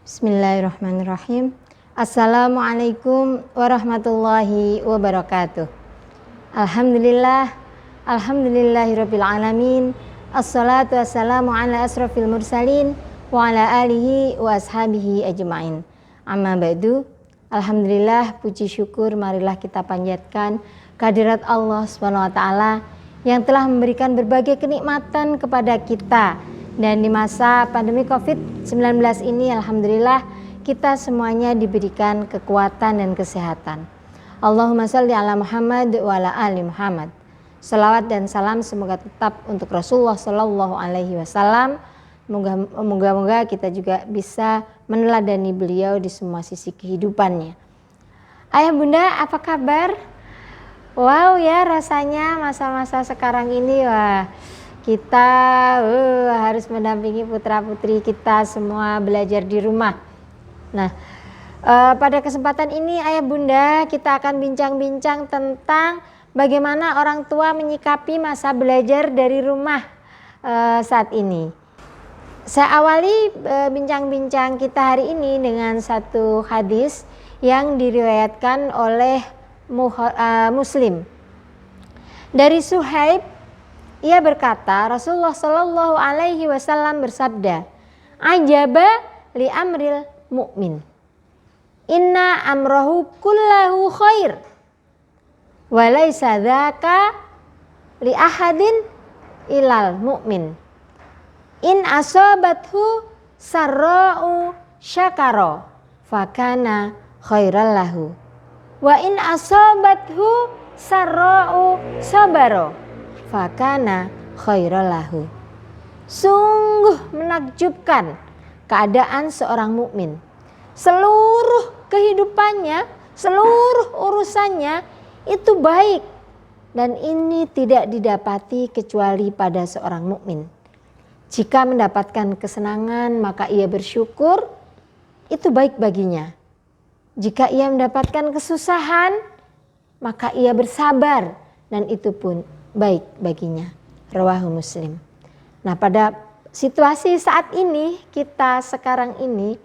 Bismillahirrahmanirrahim. Assalamualaikum warahmatullahi wabarakatuh. Alhamdulillah, alhamdulillahirabbil alamin. Assalatu wassalamu ala asrofil mursalin wa ala alihi wa ashabihi ajma'in. Amma ba'du. Alhamdulillah, puji syukur marilah kita panjatkan kehadirat Allah Subhanahu wa taala yang telah memberikan berbagai kenikmatan kepada kita. Dan di masa pandemi COVID-19 ini alhamdulillah kita semuanya diberikan kekuatan dan kesehatan. Allahumma shalli ala Muhammad wa ala ali Muhammad. Salawat dan salam semoga tetap untuk Rasulullah sallallahu alaihi wasallam. Moga-moga kita juga bisa meneladani beliau di semua sisi kehidupannya. Ayah bunda, apa kabar? Wow ya, rasanya masa-masa sekarang ini kita harus mendampingi putra-putri kita semua belajar di rumah. Nah, pada kesempatan ini ayah bunda kita akan bincang-bincang tentang bagaimana orang tua menyikapi masa belajar dari rumah saat ini. Saya awali bincang-bincang kita hari ini dengan satu hadis yang diriwayatkan oleh Muslim. Dari Suhaib, ia berkata, Rasulullah Shallallahu Alaihi Wasallam bersabda, "Ajaba li amril mu'min, inna amrohu kullahu khair, walaysa dzaka li ahadin ilal mu'min. In asabathu sarra'u syakara, fakana khairal lahu, wa in asabathu sarra'u sabaro, fakana khairal lahu." Sungguh menakjubkan keadaan seorang mukmin. Seluruh kehidupannya, seluruh urusannya itu baik, dan ini tidak didapati kecuali pada seorang mukmin. Jika mendapatkan kesenangan maka ia bersyukur, itu baik baginya. Jika ia mendapatkan kesusahan maka ia bersabar, dan itu pun baik baginya. Rawahu Muslim. Nah, pada situasi saat ini, kita sekarang ini,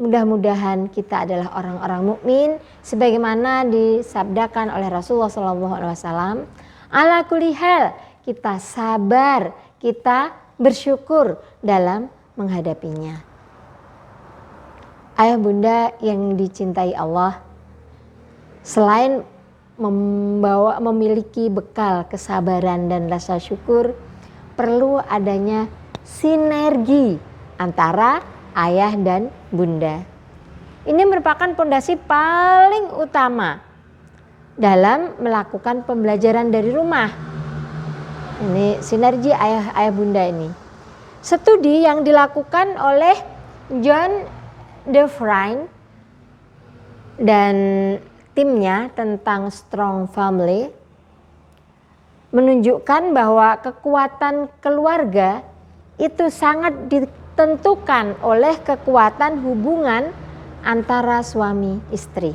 mudah-mudahan kita adalah orang-orang mukmin sebagaimana disabdakan oleh Rasulullah SAW. Ala kulli hal, kita sabar, kita bersyukur dalam menghadapinya. Ayah bunda yang dicintai Allah, selain memiliki bekal kesabaran dan rasa syukur, perlu adanya sinergi antara ayah dan bunda. Ini merupakan pondasi paling utama dalam melakukan pembelajaran dari rumah. Ini sinergi ayah bunda ini. Studi yang dilakukan oleh John DeVrine dan timnya tentang Strong Family menunjukkan bahwa kekuatan keluarga itu sangat ditentukan oleh kekuatan hubungan antara suami istri.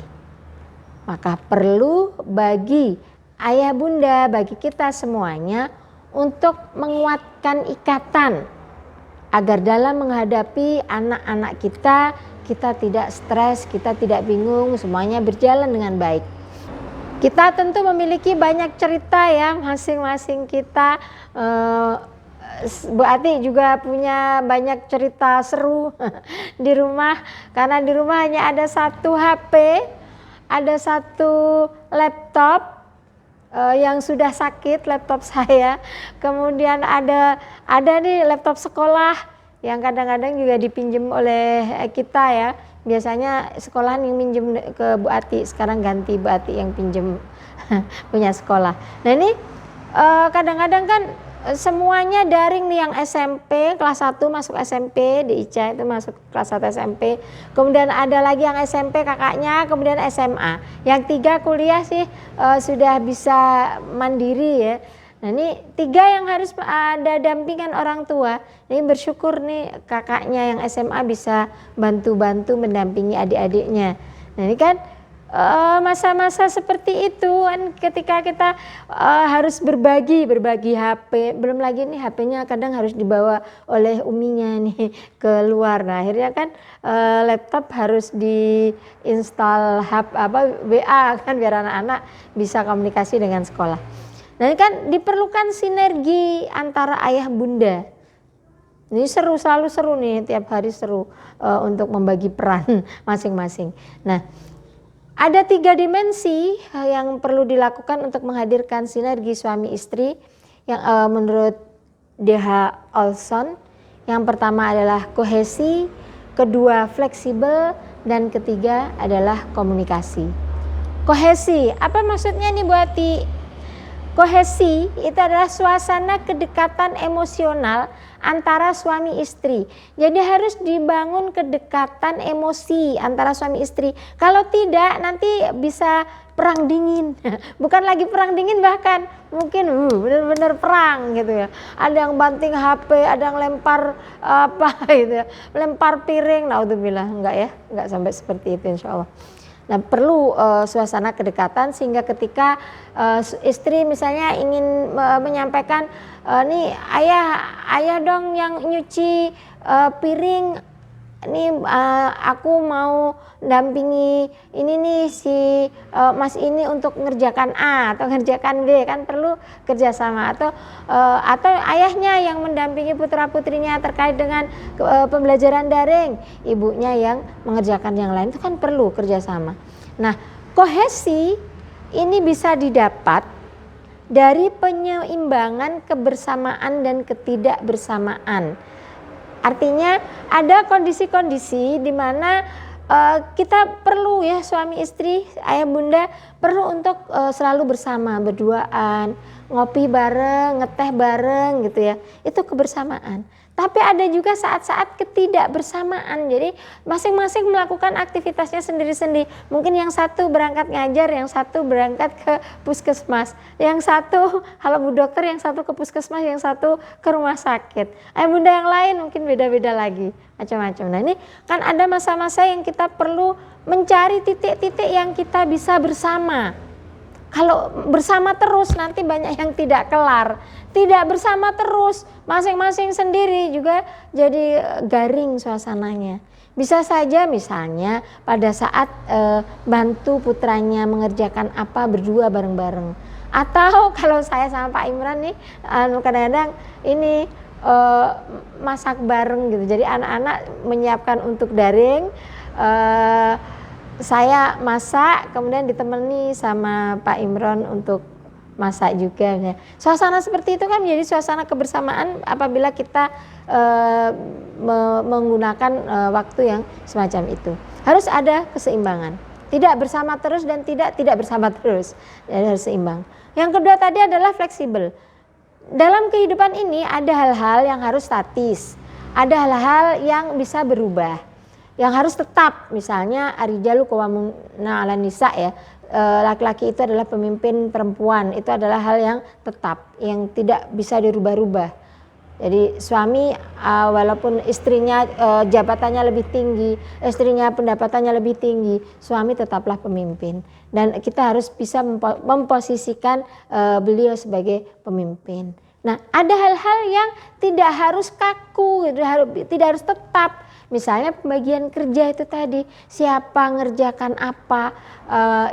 Maka perlu bagi ayah bunda, bagi kita semuanya untuk menguatkan ikatan agar dalam menghadapi anak-anak kita tidak stres, kita tidak bingung, semuanya berjalan dengan baik. Kita tentu memiliki banyak cerita ya, masing-masing kita. Bu Ati juga punya banyak cerita seru di rumah, karena di rumah hanya ada satu HP, ada satu laptop yang sudah sakit, laptop saya. Kemudian ada nih laptop sekolah yang kadang-kadang juga dipinjam oleh kita ya. Biasanya sekolahan yang minjem ke Bu Ati, sekarang ganti Bu Ati yang pinjem punya sekolah. Nah ini kadang-kadang kan semuanya daring nih, yang SMP kelas 1 masuk SMP, di Ica itu masuk kelas 1 SMP. Kemudian ada lagi yang SMP kakaknya, kemudian SMA. Yang 3 kuliah sih sudah bisa mandiri ya. Nah ini 3 yang harus ada dampingan orang tua. Ini bersyukur nih kakaknya yang SMA bisa bantu-bantu mendampingi adik-adiknya. Nah ini kan masa-masa seperti itu kan, ketika kita harus berbagi HP, belum lagi nih HP-nya kadang harus dibawa oleh uminya nih keluar. Nah akhirnya kan laptop harus diinstal WA kan, biar anak-anak bisa komunikasi dengan sekolah. Nah ini kan diperlukan sinergi antara ayah bunda. Ini seru, selalu seru nih, tiap hari seru untuk membagi peran masing-masing. Nah, ada 3 dimensi yang perlu dilakukan untuk menghadirkan sinergi suami istri yang menurut D.H. Olson. Yang pertama adalah kohesi, kedua fleksibel, dan ketiga adalah komunikasi. Kohesi, apa maksudnya nih Bu Ati? Kohesi itu adalah suasana kedekatan emosional antara suami istri. Jadi harus dibangun kedekatan emosi antara suami istri. Kalau tidak nanti bisa perang dingin. Bukan lagi perang dingin, bahkan mungkin benar-benar perang gitu ya. Ada yang banting HP, ada yang lempar gitu ya, lempar piring. Naudzubillah, enggak ya, enggak sampai seperti itu insya Allah. Nah perlu suasana kedekatan sehingga ketika istri misalnya ingin menyampaikan nih ayah dong yang nyuci piring, nih aku mau dampingi ini nih si mas ini untuk ngerjakan A atau ngerjakan B, kan perlu kerjasama. Atau ayahnya yang mendampingi putra putrinya terkait dengan pembelajaran daring, ibunya yang mengerjakan yang lain, itu kan perlu kerjasama. Nah kohesi ini bisa didapat dari penyeimbangan kebersamaan dan ketidakbersamaan. Artinya ada kondisi-kondisi di mana kita perlu ya, suami istri, ayah bunda perlu untuk selalu bersama, berduaan, ngopi bareng, ngeteh bareng gitu ya. Itu kebersamaan. Tapi ada juga saat-saat ketidakbersamaan. Jadi masing-masing melakukan aktivitasnya sendiri-sendiri. Mungkin yang satu berangkat ngajar, yang satu berangkat ke puskesmas. Yang satu, kalau Bu Dokter, yang satu ke puskesmas, yang satu ke rumah sakit. Ayah bunda yang lain mungkin beda-beda lagi, macam-macam. Nah ini kan ada masa-masa yang kita perlu mencari titik-titik yang kita bisa bersama. Kalau bersama terus nanti banyak yang tidak kelar. Tidak bersama terus, masing-masing sendiri juga jadi garing suasananya. Bisa saja misalnya pada saat bantu putranya mengerjakan apa berdua bareng-bareng. Atau kalau saya sama Pak Imran nih kadang-kadang ini masak bareng gitu. Jadi anak-anak menyiapkan untuk daring, saya masak, kemudian ditemani sama Pak Imron untuk masak juga. Suasana seperti itu kan menjadi suasana kebersamaan apabila kita menggunakan waktu yang semacam itu. Harus ada keseimbangan. Tidak bersama terus dan tidak bersama terus. Jadi harus seimbang. Yang kedua tadi adalah fleksibel. Dalam kehidupan ini ada hal-hal yang harus statis. Ada hal-hal yang bisa berubah, yang harus tetap. Misalnya ar-rijalu qawwamuna 'alan nisa ya, laki-laki itu adalah pemimpin perempuan, itu adalah hal yang tetap, yang tidak bisa dirubah-rubah. Jadi suami walaupun istrinya jabatannya lebih tinggi, istrinya pendapatannya lebih tinggi, suami tetaplah pemimpin. Dan kita harus bisa memposisikan beliau sebagai pemimpin. Nah ada hal-hal yang tidak harus kaku, tidak harus tetap. Misalnya pembagian kerja itu tadi, siapa ngerjakan apa,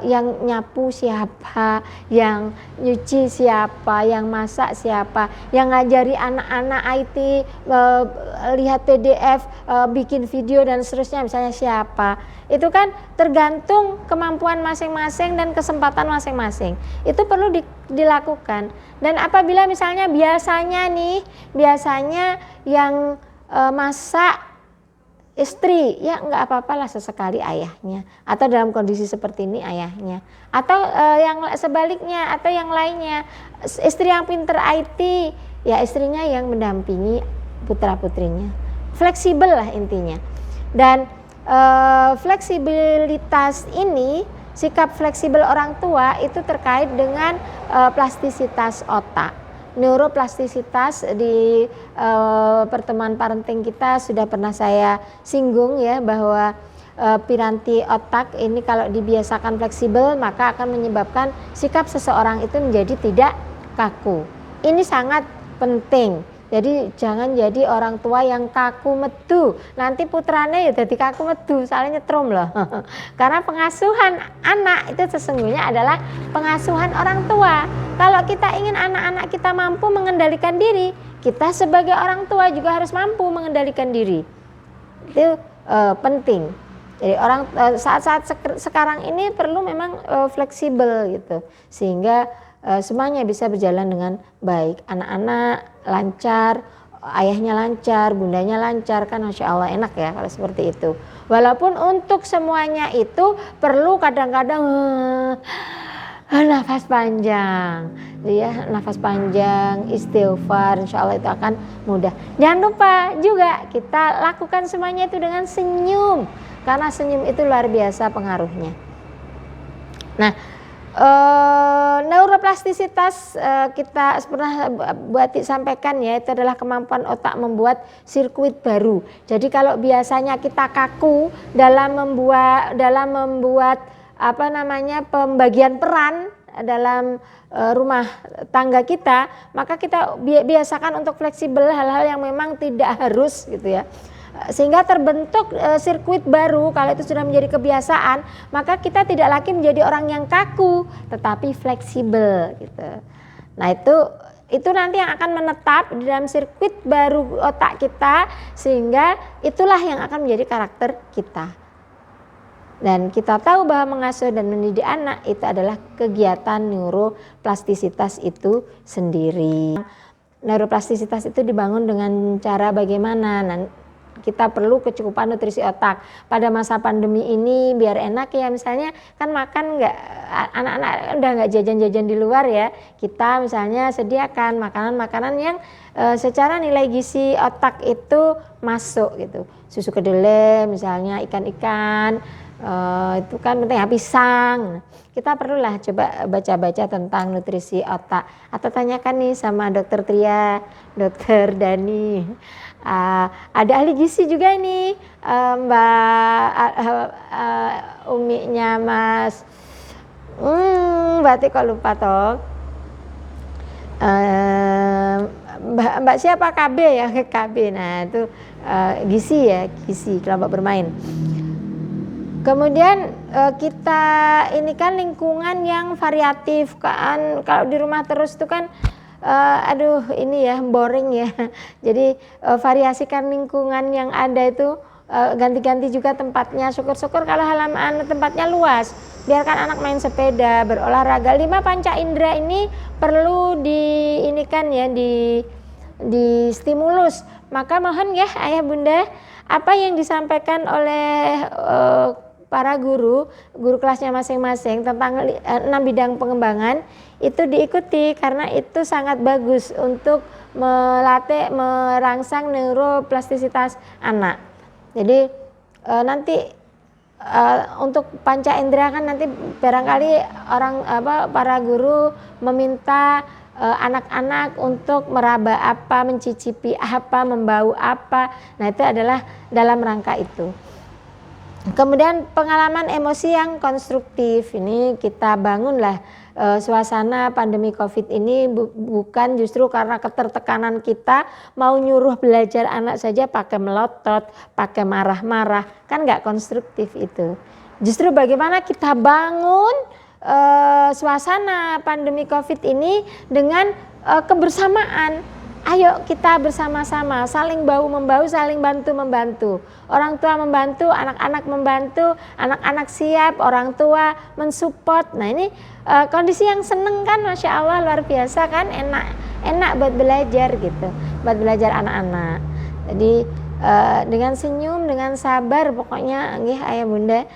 yang nyapu siapa, yang nyuci siapa, yang masak siapa, yang ngajari anak-anak IT, lihat PDF, bikin video dan seterusnya misalnya siapa. Itu kan tergantung kemampuan masing-masing dan kesempatan masing-masing. Itu perlu dilakukan. Dan apabila misalnya biasanya yang masak istri, ya nggak apa-apalah sesekali ayahnya, atau dalam kondisi seperti ini ayahnya, atau yang sebaliknya, atau yang lainnya, istri yang pinter IT, ya istrinya yang mendampingi putra-putrinya. Fleksibel lah intinya. Dan fleksibilitas ini, sikap fleksibel orang tua itu terkait dengan plastisitas otak. Neuroplastisitas di pertemuan parenting kita sudah pernah saya singgung ya, bahwa piranti otak ini kalau dibiasakan fleksibel, maka akan menyebabkan sikap seseorang itu menjadi tidak kaku. Ini sangat penting. Jadi jangan jadi orang tua yang kaku metu. Nanti putranya ya jadi kaku metu, soalnya nyetrum loh. Karena pengasuhan anak itu sesungguhnya adalah pengasuhan orang tua. Kalau kita ingin anak-anak kita mampu mengendalikan diri, kita sebagai orang tua juga harus mampu mengendalikan diri. Itu penting. Jadi orang saat-saat sekarang ini perlu memang fleksibel gitu, sehingga semuanya bisa berjalan dengan baik. Anak-anak lancar, ayahnya lancar, bundanya lancar, kan Masya Allah enak ya kalau seperti itu. Walaupun untuk semuanya itu perlu kadang-kadang nafas panjang, ya, nafas panjang, istighfar, Insya Allah itu akan mudah. Jangan lupa juga kita lakukan semuanya itu dengan senyum, karena senyum itu luar biasa pengaruhnya. Nah, neuroplastisitas kita pernah buat sampaikan ya, itu adalah kemampuan otak membuat sirkuit baru. Jadi kalau biasanya kita kaku dalam membuat pembagian peran dalam rumah tangga kita, maka kita biasakan untuk fleksibel hal-hal yang memang tidak harus gitu ya. Sehingga terbentuk sirkuit baru. Kalau itu sudah menjadi kebiasaan, maka kita tidak lagi menjadi orang yang kaku, tetapi fleksibel gitu. Nah itu nanti yang akan menetap di dalam sirkuit baru otak kita, sehingga itulah yang akan menjadi karakter kita. Dan kita tahu bahwa mengasuh dan mendidik anak itu adalah kegiatan neuroplastisitas itu sendiri. Neuroplastisitas itu dibangun dengan cara bagaimana? Kita perlu kecukupan nutrisi otak. Pada masa pandemi ini biar enak ya, misalnya kan makan nggak, anak-anak udah nggak jajan-jajan di luar ya, kita misalnya sediakan makanan-makanan yang secara nilai gizi otak itu masuk gitu. Susu kedelai misalnya, ikan-ikan, itu kan penting ya, pisang. Kita perlulah coba baca-baca tentang nutrisi otak, atau tanyakan nih sama dokter Tria, dokter Dani. Ada ahli gizi juga nih, Uminya Mas berarti kok lupa toh, Mbak siapa, KB ya, KB. Nah itu gizi ya, gizi kelompok bermain. Kemudian kita ini kan lingkungan yang variatif kan, kalau di rumah terus itu kan ini ya boring ya. Jadi variasikan lingkungan yang ada itu, ganti-ganti juga tempatnya. Syukur-syukur kalau halaman tempatnya luas, biarkan anak main sepeda, berolahraga. 5 panca indera ini perlu di stimulus. Maka mohon ya ayah bunda, apa yang disampaikan oleh para guru kelasnya masing-masing tentang 6 bidang pengembangan itu diikuti, karena itu sangat bagus untuk merangsang neuroplastisitas anak. Jadi nanti untuk panca indera kan nanti barangkali para guru meminta anak-anak untuk meraba apa, mencicipi apa, membau apa. Nah itu adalah dalam rangka itu. Kemudian pengalaman emosi yang konstruktif, ini kita bangunlah suasana pandemi COVID ini bukan justru karena ketertekanan kita mau nyuruh belajar anak saja pakai melotot, pakai marah-marah, kan nggak konstruktif itu. Justru bagaimana kita bangun suasana pandemi COVID ini dengan kebersamaan. Ayo kita bersama-sama saling bahu-membahu, saling bantu-membantu. Orang tua membantu, anak-anak membantu, anak-anak siap, orang tua mensupport. Nah ini kondisi yang seneng kan, Masya Allah luar biasa kan, enak buat belajar gitu, buat belajar anak-anak. Jadi dengan senyum, dengan sabar, pokoknya nggih ayah bunda.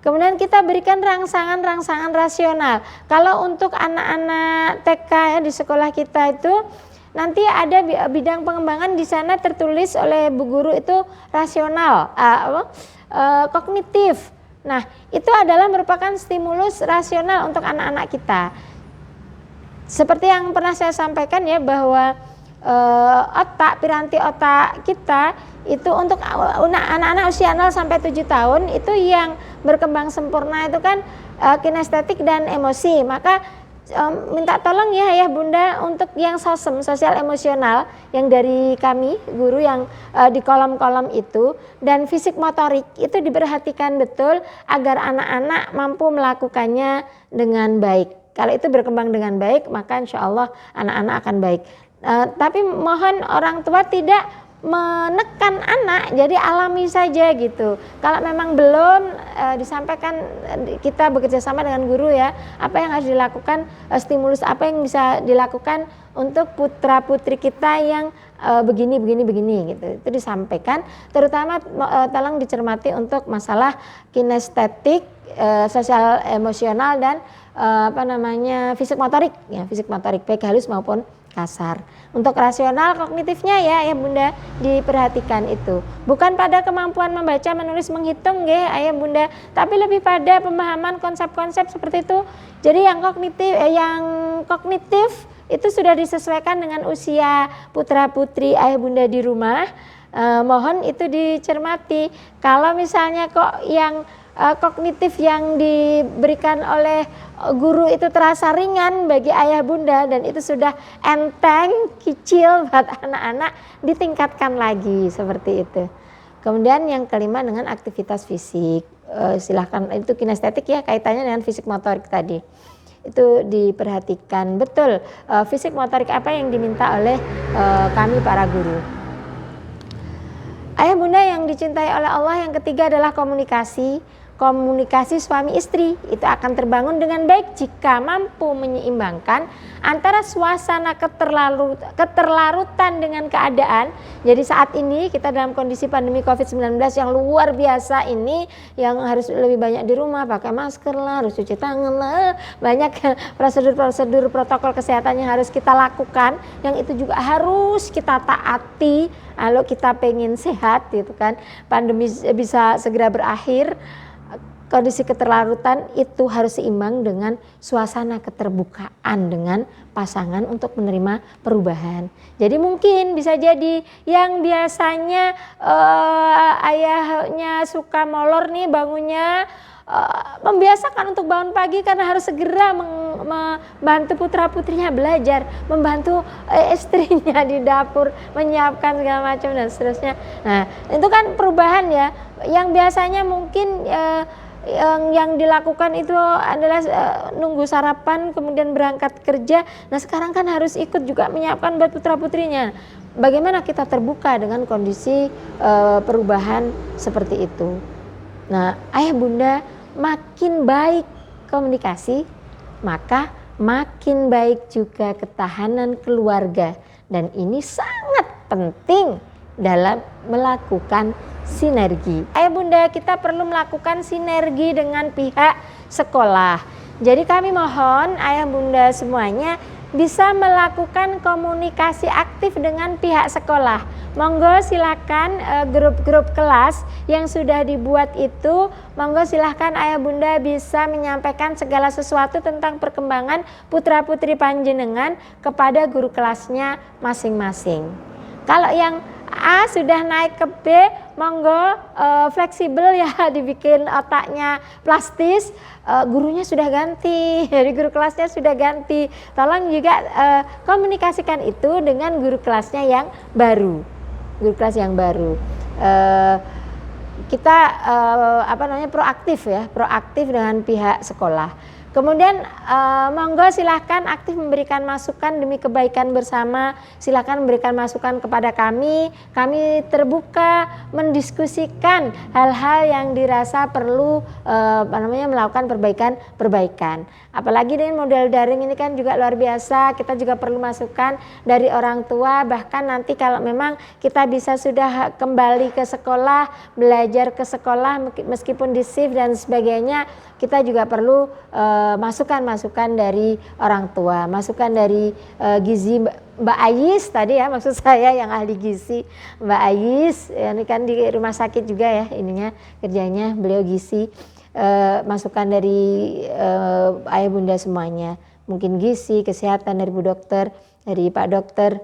Kemudian kita berikan rangsangan rasional. Kalau untuk anak-anak TK ya di sekolah kita itu, nanti ada bidang pengembangan di sana tertulis oleh Bu Guru itu rasional, kognitif. Nah, itu adalah merupakan stimulus rasional untuk anak-anak kita. Seperti yang pernah saya sampaikan ya, bahwa otak, piranti otak kita itu untuk anak-anak usia 0 sampai 7 tahun itu yang berkembang sempurna itu kan kinestetik dan emosi. Maka minta tolong ya ayah bunda untuk yang sosial emosional yang dari kami guru yang di kolom-kolom itu, dan fisik motorik itu diperhatikan betul agar anak-anak mampu melakukannya dengan baik. Kalau itu berkembang dengan baik maka insya Allah anak-anak akan baik. Tapi mohon orang tua tidak menekan anak, jadi alami saja gitu. Kalau memang belum disampaikan, kita bekerja sama dengan guru ya, apa yang harus dilakukan, stimulus apa yang bisa dilakukan untuk putra putri kita yang begini gitu. Itu disampaikan, terutama tolong dicermati untuk masalah kinestetik, sosial emosional dan fisik motorik ya, fisik motorik baik halus maupun kasar. Untuk rasional kognitifnya ya ayah bunda diperhatikan itu. Bukan pada kemampuan membaca, menulis, menghitung ya ayah bunda, tapi lebih pada pemahaman konsep-konsep seperti itu. Jadi yang kognitif itu sudah disesuaikan dengan usia putra putri ayah bunda di rumah. Mohon itu dicermati. Kalau misalnya kok yang kognitif yang diberikan oleh guru itu terasa ringan bagi ayah bunda dan itu sudah enteng, kecil buat anak-anak, ditingkatkan lagi seperti itu. Kemudian yang kelima dengan aktivitas fisik, silahkan itu kinestetik ya, kaitannya dengan fisik motorik tadi. Itu diperhatikan betul fisik motorik apa yang diminta oleh kami para guru. Ayah bunda yang dicintai oleh Allah, yang ketiga adalah komunikasi suami istri itu akan terbangun dengan baik jika mampu menyeimbangkan antara suasana keterlarutan dengan keadaan. Jadi saat ini kita dalam kondisi pandemi COVID-19 yang luar biasa ini, yang harus lebih banyak di rumah, pakai masker lah, harus cuci tangan lah, banyak prosedur-prosedur protokol kesehatan yang harus kita lakukan, yang itu juga harus kita taati kalau kita pengen sehat gitu kan, pandemi bisa segera berakhir. Kondisi keterlarutan itu harus seimbang dengan suasana keterbukaan dengan pasangan untuk menerima perubahan. Jadi mungkin bisa jadi yang biasanya ayahnya suka molor nih bangunnya, membiasakan untuk bangun pagi karena harus segera membantu putra putrinya belajar, membantu istrinya di dapur menyiapkan segala macam dan seterusnya. Nah itu kan perubahan ya, yang biasanya mungkin yang dilakukan itu adalah nunggu sarapan kemudian berangkat kerja. Nah sekarang kan harus ikut juga menyiapkan buat putra putrinya. Bagaimana kita terbuka dengan kondisi perubahan seperti itu. Nah ayah bunda makin baik komunikasi, maka makin baik juga ketahanan keluarga, dan ini sangat penting dalam melakukan sinergi. Ayah bunda, kita perlu melakukan sinergi dengan pihak sekolah. Jadi kami mohon ayah bunda semuanya bisa melakukan komunikasi aktif dengan pihak sekolah. Monggo silakan grup-grup kelas yang sudah dibuat itu, monggo silahkan ayah bunda bisa menyampaikan segala sesuatu tentang perkembangan putra putri panjenengan kepada guru kelasnya masing-masing. Kalau yang A sudah naik ke B, monggo fleksibel ya, dibikin otaknya plastis, gurunya sudah ganti, jadi guru kelasnya sudah ganti. Tolong juga komunikasikan itu dengan guru kelasnya yang baru, guru kelas yang baru. Kita proaktif ya, proaktif dengan pihak sekolah. Kemudian monggo silahkan aktif memberikan masukan demi kebaikan bersama. Silahkan memberikan masukan kepada kami. Kami terbuka mendiskusikan hal-hal yang dirasa perlu melakukan perbaikan. Apalagi dengan model daring ini kan juga luar biasa. Kita juga perlu masukan dari orang tua. Bahkan nanti kalau memang kita bisa sudah kembali ke sekolah, belajar ke sekolah meskipun di shift dan sebagainya, kita juga perlu masukan-masukan dari orang tua, masukan dari gizi Mbak Ayis tadi ya, maksud saya yang ahli gizi Mbak Ayis, ini kan di rumah sakit juga ya ininya kerjanya, beliau gizi, masukan dari ayah bunda semuanya, mungkin gizi, kesehatan dari Bu Dokter, dari Pak Dokter,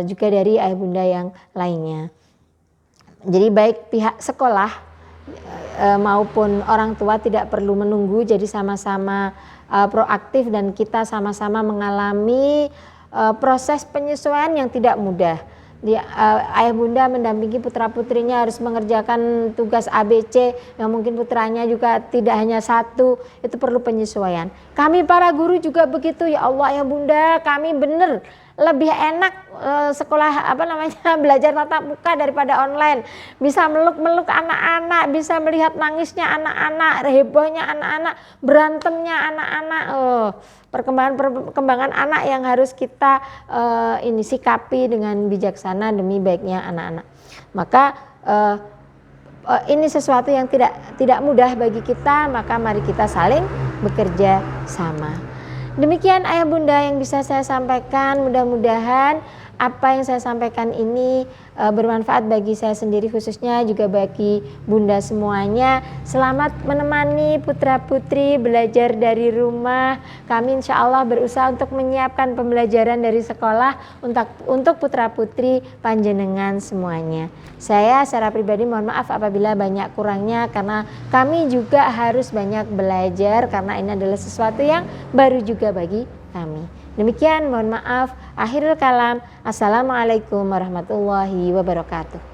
juga dari ayah bunda yang lainnya. Jadi baik pihak sekolah maupun orang tua tidak perlu menunggu, jadi sama-sama proaktif dan kita sama-sama mengalami proses penyesuaian yang tidak mudah. Ayah bunda mendampingi putra putrinya harus mengerjakan tugas ABC yang mungkin putranya juga tidak hanya satu, itu perlu penyesuaian. Kami para guru juga begitu, ya Allah ya bunda, kami benar lebih enak sekolah belajar tatap muka daripada online. Bisa meluk-meluk anak-anak, bisa melihat nangisnya anak-anak, hebohnya anak-anak, berantemnya anak-anak. Perkembangan anak yang harus kita sikapi dengan bijaksana demi baiknya anak-anak. Maka ini sesuatu yang tidak mudah bagi kita, maka mari kita saling bekerja sama. Demikian ayah bunda yang bisa saya sampaikan, mudah-mudahan apa yang saya sampaikan ini bermanfaat bagi saya sendiri khususnya, juga bagi bunda semuanya. Selamat menemani putra putri belajar dari rumah. Kami insya Allah berusaha untuk menyiapkan pembelajaran dari sekolah untuk putra putri panjenengan semuanya. Saya secara pribadi mohon maaf apabila banyak kurangnya, karena kami juga harus banyak belajar karena ini adalah sesuatu yang baru juga bagi kami. Demikian, mohon maaf. Akhirul kalam. Assalamualaikum warahmatullahi wabarakatuh.